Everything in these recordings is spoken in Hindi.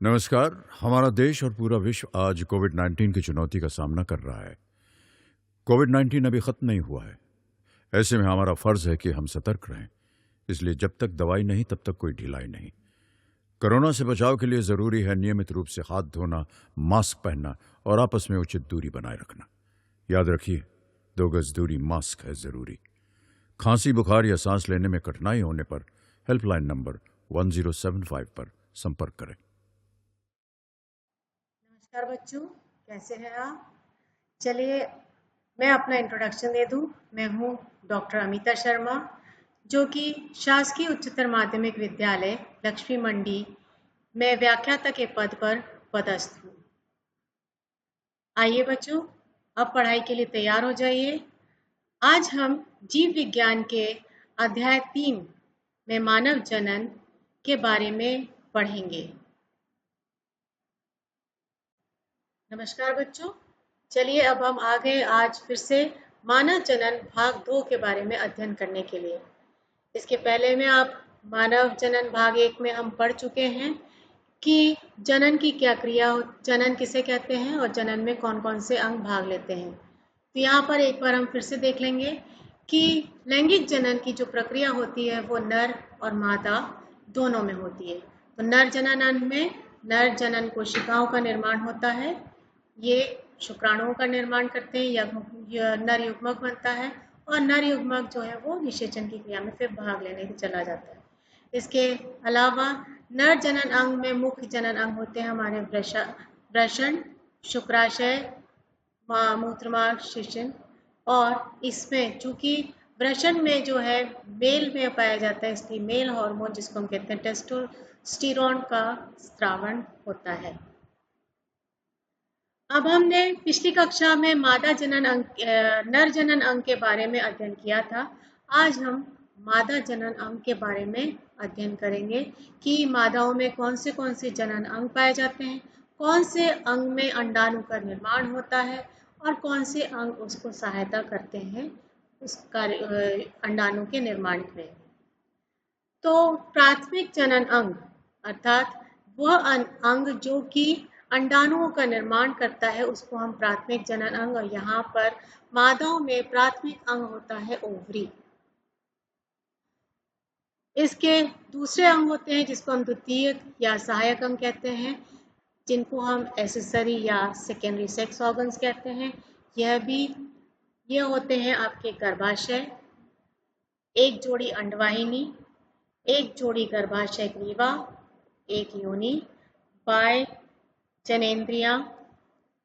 नमस्कार। हमारा देश और पूरा विश्व आज कोविड-19 की चुनौती का सामना कर रहा है। कोविड-19 अभी खत्म नहीं हुआ है। ऐसे में हमारा फर्ज है कि हम सतर्क रहें। इसलिए जब तक दवाई नहीं तब तक कोई ढिलाई नहीं। कोरोना से बचाव के लिए जरूरी है नियमित रूप से हाथ धोना, मास्क पहनना और आपस में उचित दूरी बनाए रखना। याद रखिए, 2 गज दूरी, मास्क है जरूरी। खांसी, बुखार या सांस लेने में कठिनाई होने पर हेल्पलाइन नंबर 1075 पर संपर्क करें। नमस्कार बच्चों, कैसे हैं आप? चलिए मैं अपना इंट्रोडक्शन दे दूं। मैं हूं डॉक्टर अमिता शर्मा, जो कि शासकीय उच्चतर माध्यमिक विद्यालय लक्ष्मी मंडी में व्याख्याता के पद पर पदस्थ हूं। आइए बच्चों, अब पढ़ाई के लिए तैयार हो जाइए। आज हम जीव विज्ञान के अध्याय 3 में मानव जनन के बारे में पढ़ेंगे। नमस्कार बच्चों, चलिए अब हम आ गए आज फिर से मानव जनन भाग 2 के बारे में अध्ययन करने के लिए। इसके पहले में आप मानव जनन भाग 1 में हम पढ़ चुके हैं कि जनन की क्या क्रिया, जनन किसे कहते हैं और जनन में कौन कौन से अंग भाग लेते हैं। तो यहाँ पर एक बार हम फिर से देख लेंगे कि लैंगिक जनन की जो प्रक्रिया होती है वो नर और मादा दोनों में होती है। तो नर जनन अंग में नर जनन कोशिकाओं का निर्माण होता है। ये शुक्राणुओं का निर्माण करते हैं या नर युग्मक बनता है और नर युग्मक जो है वो निषेचन की क्रिया में फिर भाग लेने के चला जाता है। इसके अलावा नर जनन अंग में मुख्य जनन अंग होते हैं हमारे वृषण, शुक्राशय, मूत्रमार्ग, शिशन। और इसमें चूंकि वृषण में जो है मेल में पाया जाता है, इसलिए मेल हार्मोन जिसको हम कहते हैं टेस्टोस्टेरोन का स्रावण होता है। अब हमने पिछली कक्षा में मादा जनन अंग, नर जनन अंग के बारे में अध्ययन किया था। आज हम मादा जनन अंग के बारे में अध्ययन करेंगे कि मादाओं में कौन से जनन अंग पाए जाते हैं, कौन से अंग में अंडाणु का निर्माण होता है और कौन से अंग उसको सहायता करते हैं उस कार्य अंडाणु के निर्माण में। तो प्राथमिक जनन अंग अर्थात वह अंग जो कि अंडाणुओं का निर्माण करता है उसको हम प्राथमिक जनन अंग, और यहाँ पर मादाओं में प्राथमिक अंग होता है ओवरी। इसके दूसरे अंग होते हैं जिसको हम द्वितीयक या सहायक अंग कहते हैं, जिनको हम एसेसरी या सेकेंडरी सेक्स ऑर्गन्स कहते हैं। ये होते हैं आपके गर्भाशय, एक जोड़ी अंडवाहिनी, एक जोड़ी गर्भाशय ग्रीवा, एक योनि, बाह्य जनेंद्रियां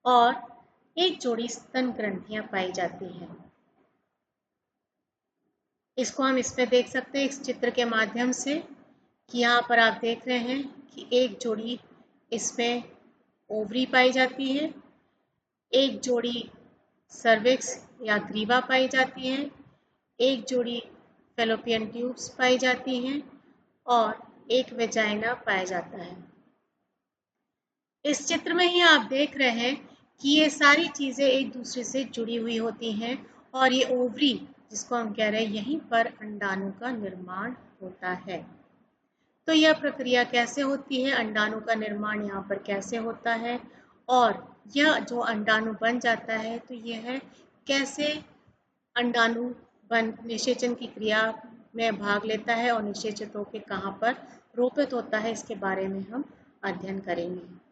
और एक जोड़ी स्तन ग्रंथियां पाई जाती हैं। इसको हम इसमें देख सकते हैं इस चित्र के माध्यम से कि यहाँ पर आप देख रहे हैं कि एक जोड़ी इसमें ओवरी पाई जाती है, एक जोड़ी सर्विक्स या ग्रीवा पाई जाती है, एक जोड़ी फैलोपियन ट्यूब्स पाई जाती हैं और एक वेजाइना पाया जाता है। इस चित्र में ही आप देख रहे हैं कि ये सारी चीजें एक दूसरे से जुड़ी हुई होती हैं और ये ओवरी जिसको हम कह रहे हैं यहीं पर अंडाणु का निर्माण होता है। तो यह प्रक्रिया कैसे होती है, अंडाणु का निर्माण यहाँ पर कैसे होता है और यह जो अंडाणु बन जाता है तो यह कैसे अंडाणु बन निषेचन की क्रिया में भाग लेता है और निषेचित होकर कहाँ पर रोपित होता है, इसके बारे में हम अध्ययन करेंगे।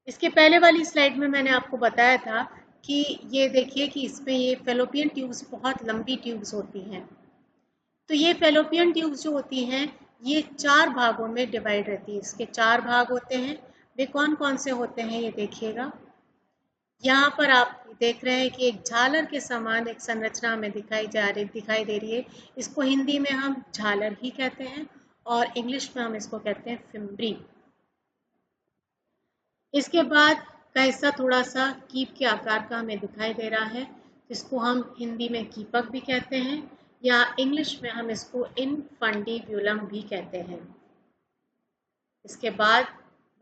इसके पहले वाली स्लाइड में मैंने आपको बताया था कि ये देखिए कि इसमें ये फेलोपियन ट्यूब्स बहुत लंबी ट्यूब्स होती हैं। तो ये फेलोपियन ट्यूब्स जो होती हैं ये 4 भागों में डिवाइड रहती है। इसके 4 भाग होते हैं। वे कौन कौन से होते हैं ये देखिएगा। यहाँ पर आप देख रहे हैं कि एक झालर के समान एक संरचना हमें दिखाई दे रही है। इसको हिंदी में हम झालर ही कहते हैं और इंग्लिश में हम इसको कहते हैं फिम्ब्री। इसके बाद का हिस्सा थोड़ा सा कीप के आकार का हमें दिखाई दे रहा है, जिसको हम हिंदी में कीपक भी कहते हैं या इंग्लिश में हम इसको इनफंडिब्यूलम भी कहते हैं। इसके बाद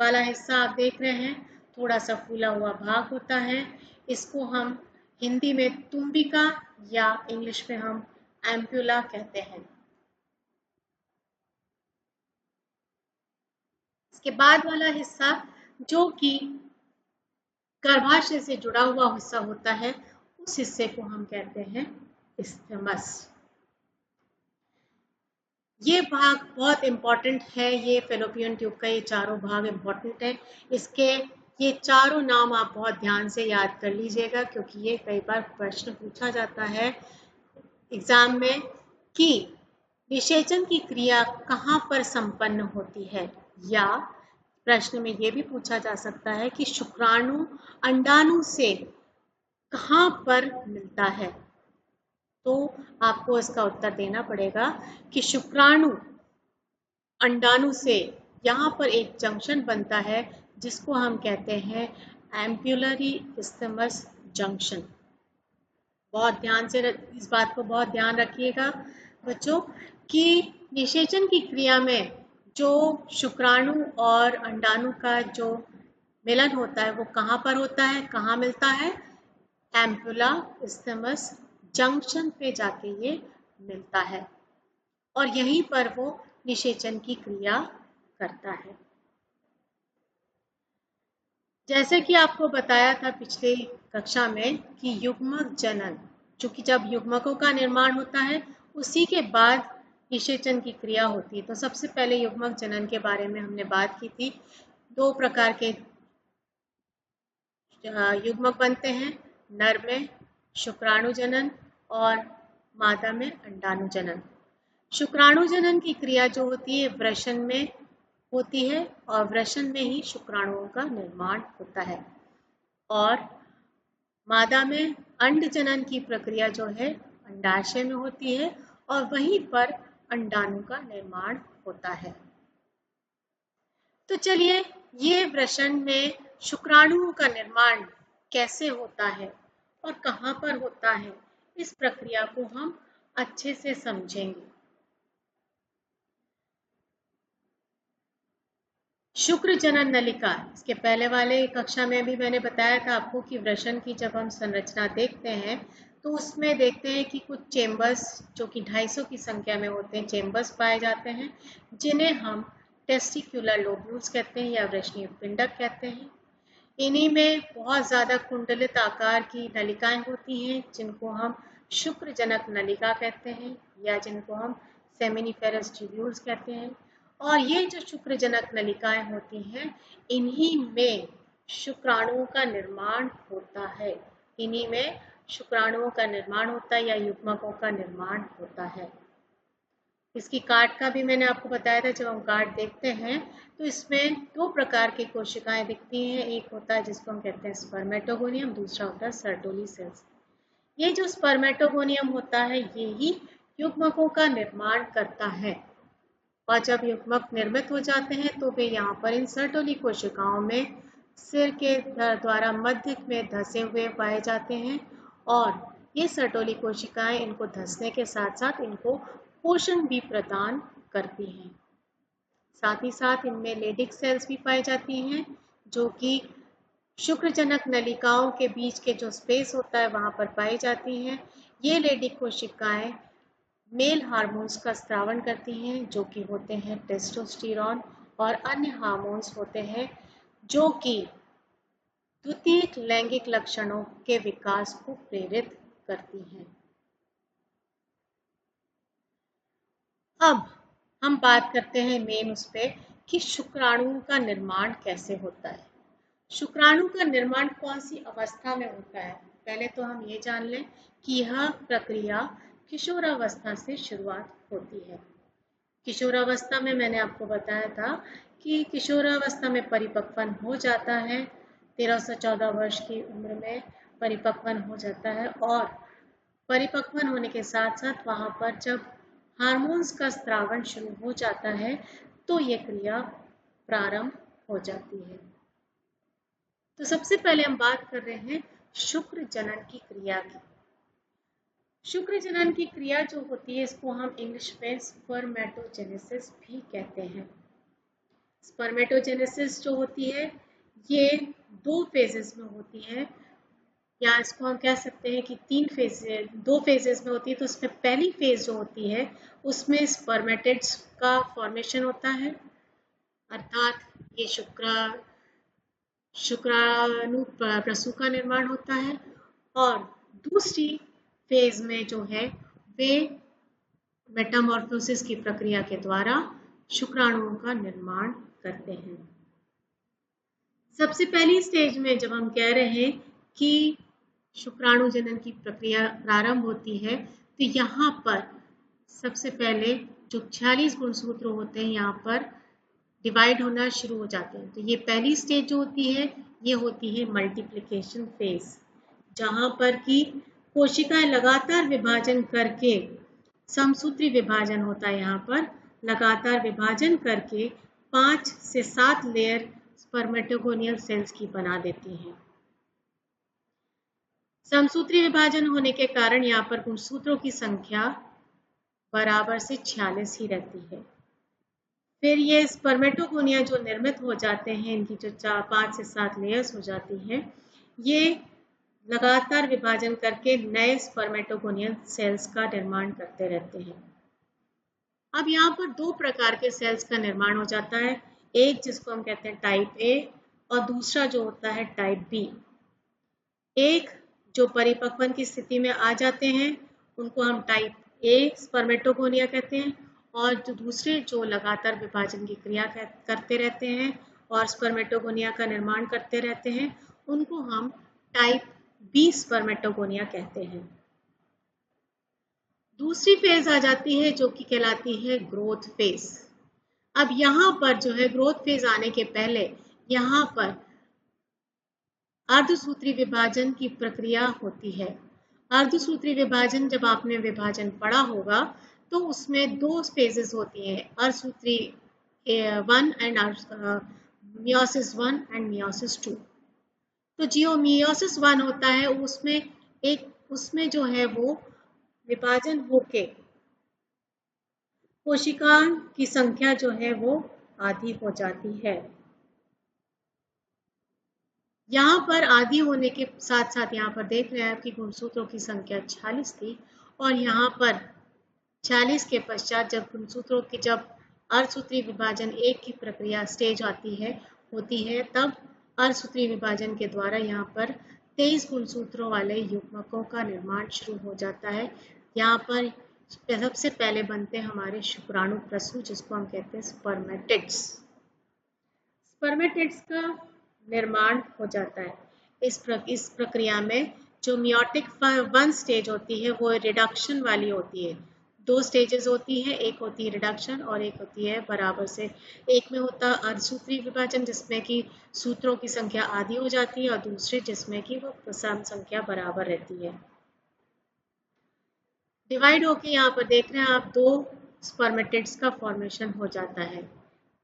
वाला हिस्सा आप देख रहे हैं थोड़ा सा फूला हुआ भाग होता है। इसको हम हिंदी में तुम्बिका या इंग्लिश में हम एम्प्यूला कहते हैं। इसके बाद वाला हिस्सा जो कि गर्भाशय से जुड़ा हुआ हिस्सा होता है, उस हिस्से को हम कहते हैं इस्थमस। ये भाग बहुत इंपॉर्टेंट है, ये फेलोपियन ट्यूब का ये चारों भाग इंपॉर्टेंट है। इसके ये चारों नाम आप बहुत ध्यान से याद कर लीजिएगा, क्योंकि ये कई बार प्रश्न पूछा जाता है एग्जाम में कि निषेचन की क्रिया कहाँ पर संपन्न होती है, या प्रश्न में ये भी पूछा जा सकता है कि शुक्राणु अंडाणु से कहाँ पर मिलता है। तो आपको इसका उत्तर देना पड़ेगा कि शुक्राणु अंडाणु से यहाँ पर एक जंक्शन बनता है जिसको हम कहते हैं एम्पुलरी इस्थमस जंक्शन। बहुत ध्यान से इस बात को बहुत ध्यान रखिएगा बच्चों कि निषेचन की क्रिया में जो शुक्राणु और अंडाणु का जो मिलन होता है वो कहाँ पर होता है, कहाँ मिलता है, एम्पुला इस्थमस जंक्शन पे जाके ये मिलता है और यहीं पर वो निषेचन की क्रिया करता है। जैसे कि आपको बताया था पिछले कक्षा में कि युग्मक जनन, चूंकि जब युग्मकों का निर्माण होता है उसी के बाद निषेचन की क्रिया होती है। तो सबसे पहले युग्मक जनन के बारे में हमने बात की थी। दो प्रकार के युग्मक बनते हैं, नर में शुक्राणु जनन और मादा में अंडाणु जनन। शुक्राणु जनन की क्रिया जो होती है वृषण में होती है और वृषण में ही शुक्राणुओं का निर्माण होता है, और मादा में अंड जनन की प्रक्रिया जो है अंडाशय में होती है और वहीं पर अंडाणु का निर्माण होता है। तो चलिए, ये वृषण में शुक्राणुओं का निर्माण कैसे होता है और कहाँ पर होता है, इस प्रक्रिया को हम अच्छे से समझेंगे। शुक्र जनन नलिका, इसके पहले वाले कक्षा में भी मैंने बताया था आपको कि वृषण की जब हम संरचना देखते हैं तो उसमें देखते हैं कि कुछ चेम्बर्स जो कि 250 की संख्या में होते हैं चेम्बर्स पाए जाते हैं, जिन्हें हम टेस्टिक्युलर लोब्यूल्स कहते हैं या वृषणीय पिंडक कहते हैं। इन्हीं में बहुत ज़्यादा कुंडलित आकार की नलिकाएं होती हैं जिनको हम शुक्र जनक नलिका कहते हैं या जिनको हम सेमिनिफेरस ट्यूब्यूल्स कहते हैं। और ये जो शुक्र जनक नलिकाएं होती हैं, इन्हीं में शुक्राणुओं का निर्माण होता है, इन्हीं में शुक्राणुओं का निर्माण होता है या युग्मकों का निर्माण होता है। इसकी काट का भी मैंने आपको बताया था। जब हम काट देखते हैं तो इसमें दो प्रकार की कोशिकाएं दिखती हैं, एक होता है जिसको हम कहते हैं स्पर्मेटोगोनियम, दूसरा होता है सर्टोली सेल्स। ये जो स्पर्मेटोगोनियम होता है ये ही युग्मकों का निर्माण करता है, और जब युग्मक निर्मित हो जाते हैं तो वे यहाँ पर इन सर्टोली कोशिकाओं में सिर के द्वारा मध्य में धंसे हुए पाए जाते हैं, और ये सर्टोली कोशिकाएं इनको धंसने के साथ साथ इनको पोषण भी प्रदान करती हैं। साथ ही साथ इनमें लेडिक सेल्स भी पाई जाती हैं जो कि शुक्रजनक नलिकाओं के बीच के जो स्पेस होता है वहाँ पर पाई जाती हैं। ये लेडिक कोशिकाएं मेल हार्मोन्स का स्रावन करती हैं जो कि होते हैं टेस्टोस्टेरोन और अन्य हार्मोन्स होते हैं जो कि द्वितीयक लैंगिक लक्षणों के विकास को प्रेरित करती हैं। अब हम बात करते हैं मेन उस पे कि शुक्राणुओं का निर्माण कैसे होता है। शुक्राणु का निर्माण कौन सी अवस्था में होता है, पहले तो हम ये जान लें कि यह प्रक्रिया किशोरावस्था से शुरुआत होती है। किशोरावस्था में मैंने आपको बताया था कि किशोरावस्था में परिपक्वन हो जाता है, 13 से 14 वर्ष की उम्र में परिपक्वन हो जाता है, और परिपक्वन होने के साथ साथ वहाँ पर जब हार्मोन्स का स्रावन शुरू हो जाता है तो ये क्रिया प्रारंभ हो जाती है। तो सबसे पहले हम बात कर रहे हैं शुक्र जनन की क्रिया की। शुक्र जनन की क्रिया जो होती है इसको हम इंग्लिश में स्पर्मेटोजेनेसिस भी कहते हैं। स्पर्मेटोजेनेसिस जो होती है ये 2 फेजेस में होती है, या इसको हम कह सकते हैं कि 2 फेजेस में होती है। तो उसमें पहली फेज जो होती है उसमें स्पर्मेटिड्स का फॉर्मेशन होता है, अर्थात ये शुक्राणु प्रसू का निर्माण होता है, और दूसरी फेज में जो है वे मेटामॉर्फोसिस की प्रक्रिया के द्वारा शुक्राणुओं का निर्माण करते हैं। सबसे पहली स्टेज में जब हम कह रहे हैं कि शुक्राणु जनन की प्रक्रिया प्रारंभ होती है, तो यहाँ पर सबसे पहले जो 46 गुणसूत्र होते हैं यहाँ पर डिवाइड होना शुरू हो जाते हैं। तो ये पहली स्टेज जो होती है ये होती है मल्टीप्लिकेशन फेज, जहाँ पर कि कोशिकाएं लगातार विभाजन करके, समसूत्री विभाजन होता है यहाँ पर, लगातार विभाजन करके 5 से 7 लेयर स्पर्मेटोगोनियल सेल्स की बना देती हैं। समसूत्री विभाजन होने के कारण यहाँ पर गुणसूत्रों की संख्या बराबर से 46 ही रहती है। फिर ये स्पर्मेटोगोनिया जो निर्मित हो जाते हैं, इनकी जो 5 से 7 लेयर्स हो जाती हैं, ये लगातार विभाजन करके नए स्पर्मेटोगोनियल सेल्स का निर्माण करते रहते हैं। अब यहाँ पर 2 प्रकार के सेल्स का निर्माण हो जाता है, एक जिसको हम कहते हैं टाइप ए और दूसरा जो होता है टाइप बी। एक जो परिपक्वन की स्थिति में आ जाते हैं उनको हम टाइप ए स्पर्मेटोगोनिया कहते हैं, और जो दूसरे जो लगातार विभाजन की क्रिया करते रहते हैं और स्पर्मेटोगोनिया का निर्माण करते रहते हैं उनको हम टाइप बी स्पर्मेटोगोनिया कहते हैं। दूसरी फेज आ जाती है जो कि कहलाती है ग्रोथ फेज। अब यहाँ पर जो है ग्रोथ फेज आने के पहले यहाँ पर अर्धसूत्री विभाजन की प्रक्रिया होती है। अर्धसूत्री विभाजन, जब आपने विभाजन पढ़ा होगा तो उसमें 2 फेजेस होती हैं, अर्धसूत्री 1 एंड मियोसिस 1 एंड मियोसिस 2। तो जो मियोसिस 1 होता है उसमें जो है वो विभाजन होके कोशिकाओं की संख्या जो है वो आधी हो जाती है। यहाँ पर आधी होने के साथ साथ यहाँ पर देख रहे हैं कि गुणसूत्रों की संख्या 46 थी, और यहाँ पर 46 के पश्चात जब अर्धसूत्री विभाजन 1 की प्रक्रिया स्टेज होती है तब अर्धसूत्री विभाजन के द्वारा यहाँ पर 23 गुणसूत्रों वाले युग्मकों का निर्माण शुरू हो जाता है। यहाँ पर सबसे पहले बनते हैं हमारे शुक्राणु प्रसू, जिसको हम कहते हैं स्पर्मेटिड्स। स्पर्मेटिड्स का निर्माण हो जाता है। इस प्रक्रिया में जो मियोटिक 1 स्टेज होती है वो रिडक्शन वाली होती है। 2 स्टेजेस होती है, एक होती है रिडक्शन और एक होती है बराबर से। एक में होता है अर्धसूत्री विभाजन जिसमें कि सूत्रों की संख्या आधी हो जाती है, और दूसरे जिसमें कि वो सम संख्या बराबर रहती है। डिवाइड होके यहाँ पर देख रहे हैं आप 2 स्पर्मेटिड्स का फॉर्मेशन हो जाता है।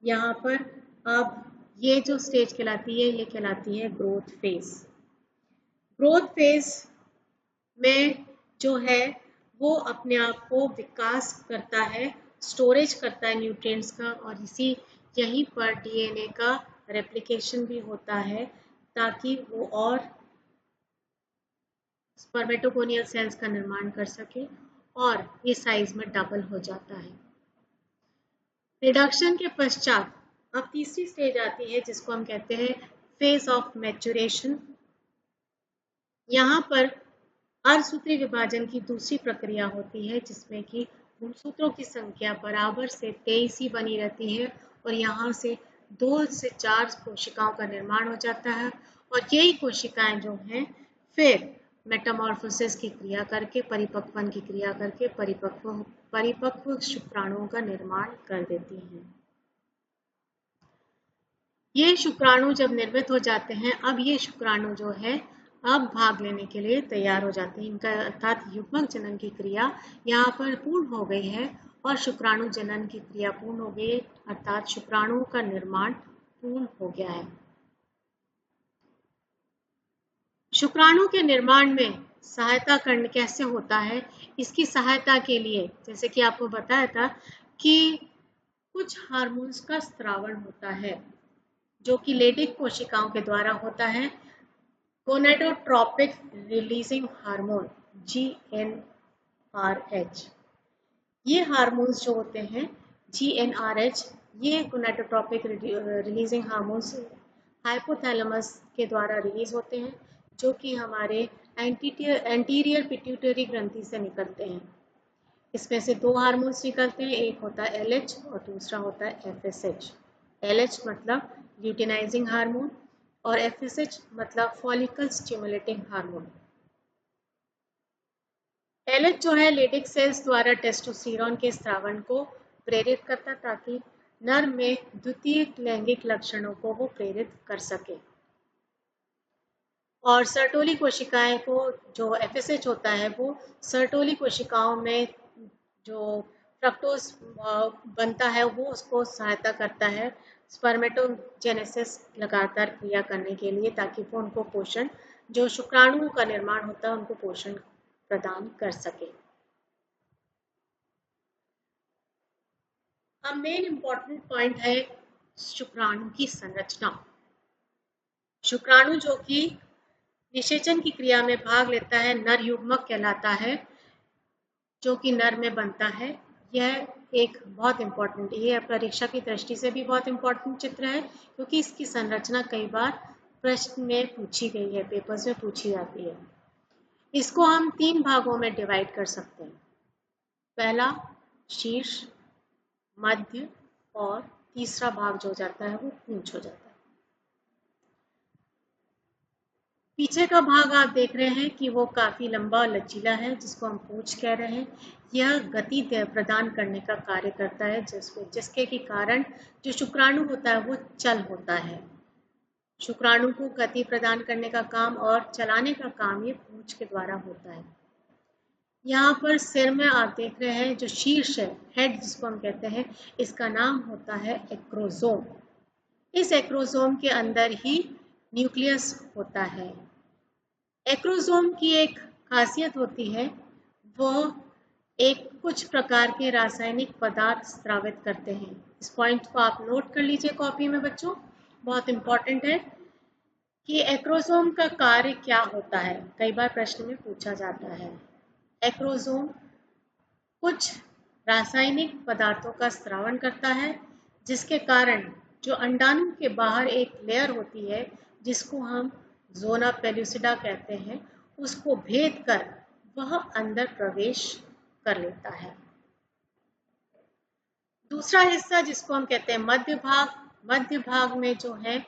यहाँ पर अब ये जो स्टेज कहलाती है ये कहलाती है ग्रोथ फेज। ग्रोथ फेज में जो है वो अपने आप को विकास करता है, स्टोरेज करता है न्यूट्रिएंट्स का, और यहीं पर डीएनए का रेप्लिकेशन भी होता है ताकि वो और स्पर्मेटोगोनियल सेल्स का निर्माण कर सके, और ये साइज में डबल हो जाता है। रिडक्शन के पश्चात अब तीसरी स्टेज आती है जिसको हम कहते हैं फेज ऑफ मैच्योरेशन। यहाँ पर अर्धसूत्री विभाजन की दूसरी प्रक्रिया होती है जिसमें कि गुणसूत्रों की संख्या बराबर से 23 ही बनी रहती है, और यहाँ से 2 से 4 कोशिकाओं का निर्माण हो जाता है, और यही कोशिकाएं जो हैं फिर मेटामॉर्फोसिस की क्रिया करके, परिपक्वन की क्रिया करके परिपक्व शुक्राणुओं का निर्माण कर देती हैं। ये शुक्राणु जब निर्मित हो जाते हैं, अब ये शुक्राणु जो है अब भाग लेने के लिए तैयार हो जाते हैं। इनका अर्थात युग्मक जनन की क्रिया यहाँ पर पूर्ण हो गई है और शुक्राणु जनन की क्रिया पूर्ण हो गई है, अर्थात शुक्राणुओं का निर्माण पूर्ण हो गया है। शुक्राणु के निर्माण में सहायता करने कैसे होता है, इसकी सहायता के लिए जैसे कि आपको बताया था कि कुछ हार्मोन्स का स्रावण होता है जो कि लेडिक कोशिकाओं के द्वारा होता है। गोनेडोट्रोपिक रिलीजिंग हार्मोन GnRH, ये हार्मोन्स जो होते हैं GnRH ये गोनाडोट्रोपिक रिलीजिंग हार्मोन्स हाइपोथैलेमस के द्वारा रिलीज होते हैं, जो कि हमारे एंटीरियर पिट्यूटरी ग्रंथि से निकलते हैं। इसमें से दो हार्मोन्स निकलते हैं, एक होता है LH और दूसरा होता है FSH। LH मतलब ल्यूटिनाइजिंग हार्मोन और FSH मतलब फॉलिकल स्टिमुलेटिंग हार्मोन। LH जो है लेडिक सेल्स द्वारा टेस्टोस्टेरोन के स्रावन को प्रेरित करता, ताकि नर में द्वितीय लैंगिक लक्षणों को वो प्रेरित कर सके। और सर्टोली कोशिकाएं को जो FSH होता है वो सर्टोली कोशिकाओं में जो फ्रक्टोज बनता है वो उसको सहायता करता है स्पर्मेटोजेनेसिस लगातार क्रिया करने के लिए, ताकि वो उनको पोषण, जो शुक्राणुओं का निर्माण होता है उनको पोषण प्रदान कर सके। अब मेन इंपॉर्टेंट पॉइंट है शुक्राणु की संरचना। शुक्राणु जो कि निषेचन की क्रिया में भाग लेता है नर युग्मक कहलाता है, जो कि नर में बनता है। यह एक बहुत इंपॉर्टेंट, ये परीक्षा की दृष्टि से भी बहुत इंपॉर्टेंट चित्र है, क्योंकि इसकी संरचना कई बार प्रश्न में पूछी गई है, पेपर्स में पूछी जाती है। इसको हम 3 भागों में डिवाइड कर सकते हैं। पहला शीर्ष, मध्य और तीसरा भाग जो जाता है वो पूंछ हो जाता है। पीछे का भाग आप देख रहे हैं कि वो काफी लंबा और लचीला है, जिसको हम पूंछ कह रहे हैं। यह गति प्रदान करने का कार्य करता है, जिसके के कारण जो शुक्राणु होता है वो चल होता है। शुक्राणु को गति प्रदान करने का काम और चलाने का काम ये पूंछ के द्वारा होता है। यहाँ पर सिर में आप देख रहे हैं जो शीर्ष है, हेड जिसको हम कहते हैं, इसका नाम होता है एक्रोसोम। इस एक्रोसोम के अंदर ही न्यूक्लियस होता है। एक्रोसोम की एक खासियत होती है, वो एक कुछ प्रकार के रासायनिक पदार्थ स्रावित करते हैं। इस पॉइंट को आप नोट कर लीजिए कॉपी में बच्चों, बहुत इंपॉर्टेंट है कि एक्रोसोम का कार्य क्या होता है, कई बार प्रश्न में पूछा जाता है। एक्रोसोम कुछ रासायनिक पदार्थों का स्रावन करता है, जिसके कारण जो अंडाणु के बाहर एक लेयर होती है जिसको हम जोना पेलुसिडा कहते हैं, उसको भेद कर वह अंदर प्रवेश कर लेता है। दूसरा हिस्सा जिसको हम कहते हैं मध्य भाग में जो है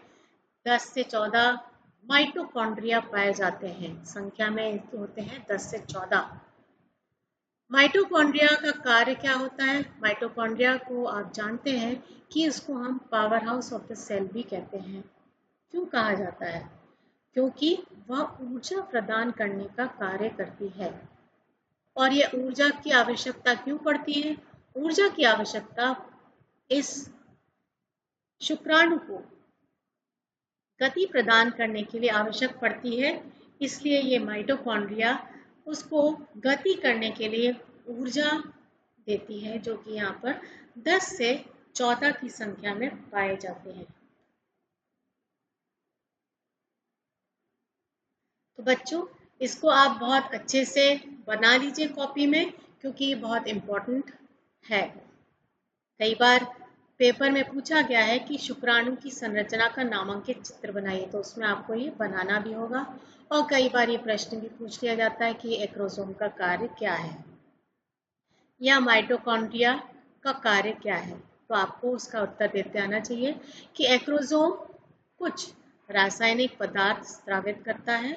10 से 14 माइटोकॉन्ड्रिया पाए जाते हैं। संख्या में होते हैं 10 से 14। माइटोकॉन्ड्रिया का कार्य क्या होता है? माइटोकॉन्ड्रिया को आप जानते हैं कि इसको हम power house of the cell भी कहते हैं। क्यों कहा जाता है? क्योंकि वह ऊर्जा प्रदान करने का कार्य करती है। और यह ऊर्जा की आवश्यकता क्यों पड़ती है? ऊर्जा की आवश्यकता इस शुक्राणु को गति प्रदान करने के लिए आवश्यक पड़ती है, इसलिए ये माइटोकॉन्ड्रिया उसको गति करने के लिए ऊर्जा देती है, जो कि यहाँ पर 10 से 14 की संख्या में पाए जाते हैं। तो बच्चों, इसको आप बहुत अच्छे से बना लीजिए कॉपी में, क्योंकि ये बहुत इम्पोर्टेंट है। कई बार पेपर में पूछा गया है कि शुक्राणु की संरचना का नामांकित चित्र बनाइए, तो उसमें आपको ये बनाना भी होगा। और कई बार ये प्रश्न भी पूछ लिया जाता है कि एक्रोसोम का कार्य क्या है या माइटोकॉन्ड्रिया का कार्य क्या है, तो आपको उसका उत्तर देते आना चाहिए कि एक्रोसोम कुछ रासायनिक पदार्थ स्रावित करता है,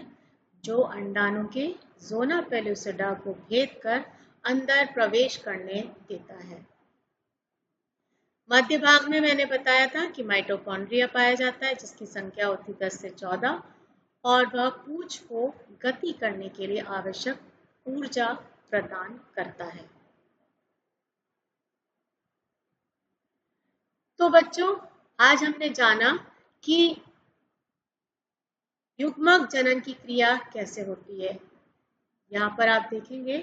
जो अंडाणु के जोना पेलुसिडा को भेद कर अंदर प्रवेश करने देता है। मध्य भाग में मैंने बताया था कि माइटोकॉन्ड्रिया पाया जाता है, जिसकी संख्या होती 10 से 14, और वह पूंछ को गति करने के लिए आवश्यक ऊर्जा प्रदान करता है। तो बच्चों, आज हमने जाना कि युग्मक जनन की क्रिया कैसे होती है। यहाँ पर आप देखेंगे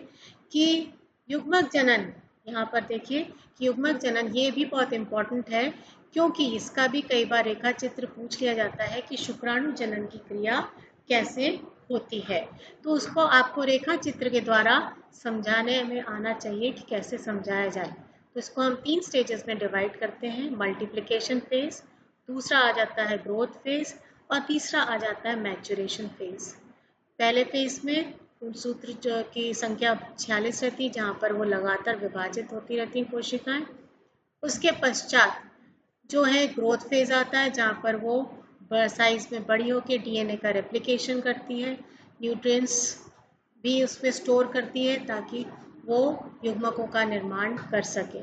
कि युग्मक जनन, यहाँ पर देखिए कि युग्मक जनन ये भी बहुत इंपॉर्टेंट है, क्योंकि इसका भी कई बार रेखा चित्र पूछ लिया जाता है कि शुक्राणु जनन की क्रिया कैसे होती है। तो उसको आपको रेखा चित्र के द्वारा समझाने में आना चाहिए कि कैसे समझाया जाए। तो इसको हम 3 स्टेजेस में डिवाइड करते हैं। मल्टीप्लिकेशन फेज, दूसरा आ जाता है ग्रोथ फेज और तीसरा आ जाता है मैच्योरेशन फेज। पहले फेज में गुणसूत्र की संख्या 46 रहती है, जहाँ पर वो लगातार विभाजित होती रहती हैं कोशिकाएं। उसके पश्चात जो है ग्रोथ फेज आता है, जहाँ पर वो साइज में बड़ी होकर डीएनए का रेप्लिकेशन करती है, न्यूट्रिएंट्स भी उसमें स्टोर करती है ताकि वो युग्मकों का निर्माण कर सके।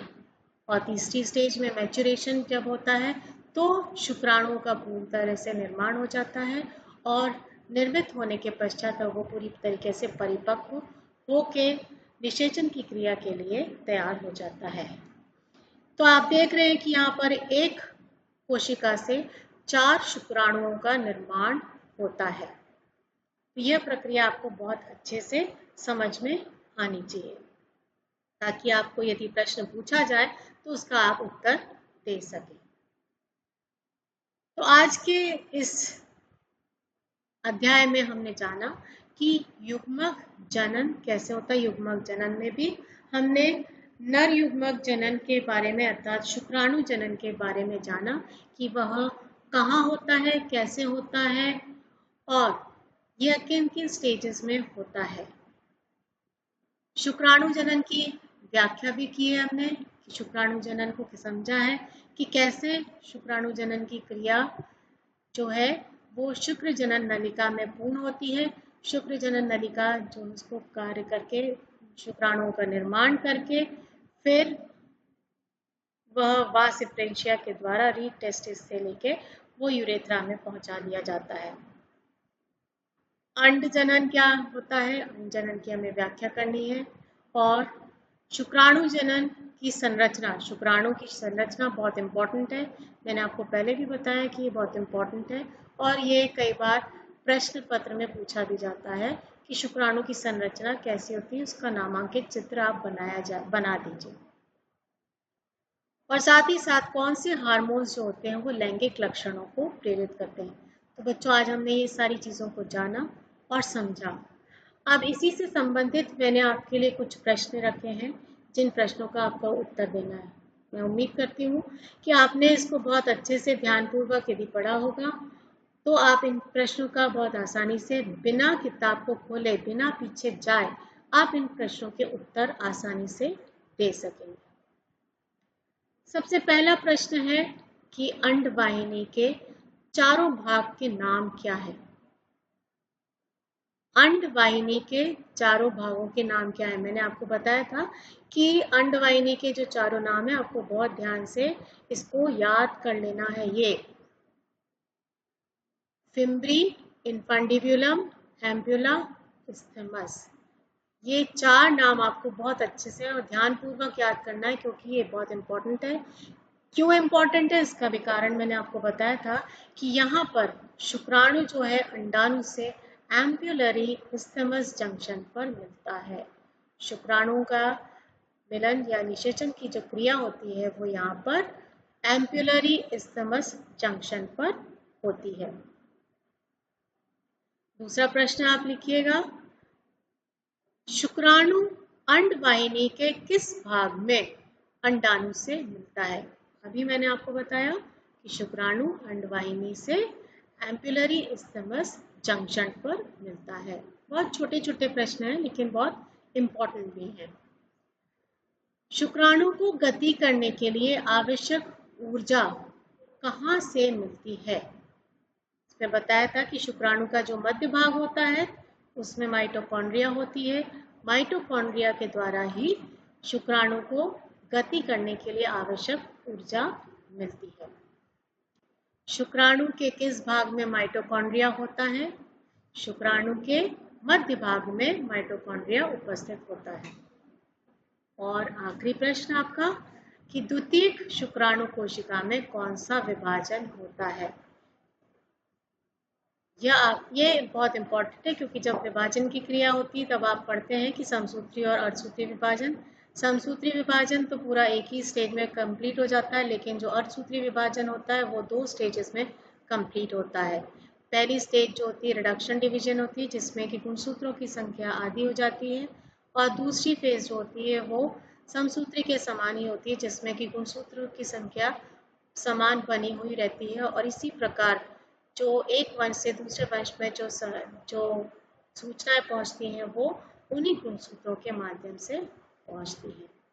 और तीसरी स्टेज में मैच्योरेशन जब होता है तो शुक्राणुओं का पूर्ण तरह से निर्माण हो जाता है और निर्मित होने के पश्चात वो पूरी तरीके से परिपक्व होके निषेचन की क्रिया के लिए तैयार हो जाता है। तो आप देख रहे हैं कि यहाँ पर एक कोशिका से 4 शुक्राणुओं का निर्माण होता है। तो यह प्रक्रिया आपको बहुत अच्छे से समझ में आनी चाहिए ताकि आपको यदि प्रश्न पूछा जाए तो उसका आप उत्तर दे सकें। तो आज के इस अध्याय में हमने जाना कि युग्मक जनन कैसे होता है। युग्मक जनन में भी हमने नर युग्मक जनन के बारे में अर्थात शुक्राणु जनन के बारे में जाना कि वह कहाँ होता है, कैसे होता है और यह किन किन स्टेजेस में होता है। शुक्राणु जनन की व्याख्या भी की है हमने, शुक्राणु जनन को समझा है कि कैसे शुक्राणु जनन की क्रिया जो है वो शुक्र जनन नलिका में पूर्ण होती है। शुक्र जनन नलिका जो उसको कार्य करके शुक्राणुओं का निर्माण करके फिर वह वासिप्रेंशिया के द्वारा रीड टेस्टिस से लेके वो यूरेथ्रा में पहुंचा दिया जाता है। अंड जनन क्या होता है, अंड जनन की हमें व्याख्या करनी है। और शुक्राणु जनन की संरचना, शुक्राणु की संरचना बहुत इंपॉर्टेंट है। मैंने आपको पहले भी बताया कि ये बहुत इंपॉर्टेंट है और ये कई बार प्रश्न पत्र में पूछा भी जाता है कि शुक्राणु की संरचना कैसी होती है, उसका नामांकित चित्र आप बना दीजिए। और साथ ही साथ कौन से हार्मोन्स जो होते हैं वो लैंगिक लक्षणों को प्रेरित करते हैं। तो बच्चों आज हमने ये सारी चीज़ों को जाना और समझा। अब इसी से संबंधित मैंने आपके लिए कुछ प्रश्न रखे हैं जिन प्रश्नों का आपको उत्तर देना है। मैं उम्मीद करती हूँ कि आपने इसको बहुत अच्छे से ध्यानपूर्वक यदि पढ़ा होगा तो आप इन प्रश्नों का बहुत आसानी से बिना किताब को खोले, बिना पीछे जाए आप इन प्रश्नों के उत्तर आसानी से दे सकेंगे। सबसे पहला प्रश्न है कि अंडवाहिनी के चारों भाग के नाम क्या है। अंडवाहिनी के चारों भागों के नाम क्या है। मैंने आपको बताया था कि अंडवाहिनी के जो चारों नाम है आपको बहुत ध्यान से इसको याद कर लेना है। ये फिम्ब्री, इन्फंडिब्युलम, एम्पुला, इस्थमस, ये 4 नाम आपको बहुत अच्छे से और ध्यानपूर्वक याद करना है क्योंकि ये बहुत इंपॉर्टेंट है। क्यों इंपॉर्टेंट है इसका भी कारण मैंने आपको बताया था कि यहाँ पर शुक्राणु जो है अंडाणु से एम्पुलरी इस्थमस जंक्शन पर मिलता है। शुक्राणु का मिलन या निषेचन की जो क्रिया होती है वो यहाँ पर एम्पुलरी इस्थमस जंक्शन पर होती है। दूसरा प्रश्न आप लिखिएगा, शुक्राणु अंडवाहिनी के किस भाग में अंडाणु से मिलता है। अभी मैंने आपको बताया कि शुक्राणु अंडवाहिनी से एम्पुलरी इस्थमस जंक्शन पर मिलता है। बहुत छोटे छोटे प्रश्न हैं लेकिन बहुत इंपॉर्टेंट भी हैं। शुक्राणु को गति करने के लिए आवश्यक ऊर्जा कहाँ से मिलती है। इसमें बताया था कि शुक्राणु का जो मध्य भाग होता है उसमें माइटोकॉन्ड्रिया होती है। माइटोकॉन्ड्रिया के द्वारा ही शुक्राणु को गति करने के लिए आवश्यक ऊर्जा मिलती है। शुक्राणु के किस भाग में माइटोकॉन्ड्रिया होता है। शुक्राणु के मध्य भाग में माइटोकॉन्ड्रिया उपस्थित होता है। और आखिरी प्रश्न आपका कि द्वितीयक शुक्राणु कोशिका में कौन सा विभाजन होता है। ये बहुत इंपॉर्टेंट है क्योंकि जब विभाजन की क्रिया होती है तब आप पढ़ते हैं कि समसूत्री और अर्धसूत्री विभाजन। समसूत्री विभाजन तो पूरा एक ही स्टेज में कंप्लीट हो जाता है, लेकिन जो अर्धसूत्री विभाजन होता है वो 2 स्टेजेस में कंप्लीट होता है। पहली स्टेज जो होती है रिडक्शन डिवीजन होती है जिसमें कि गुणसूत्रों की संख्या आधी हो जाती है और दूसरी फेज जो होती है वो समसूत्री के समान ही होती है, जिसमें कि गुणसूत्रों की संख्या समान बनी हुई रहती है और इसी प्रकार जो एक वंश से दूसरे वंश में जो सूचनाएं पहुंचती हैं वो उन्हीं गुणसूत्रों के माध्यम से पहुंचती हैं।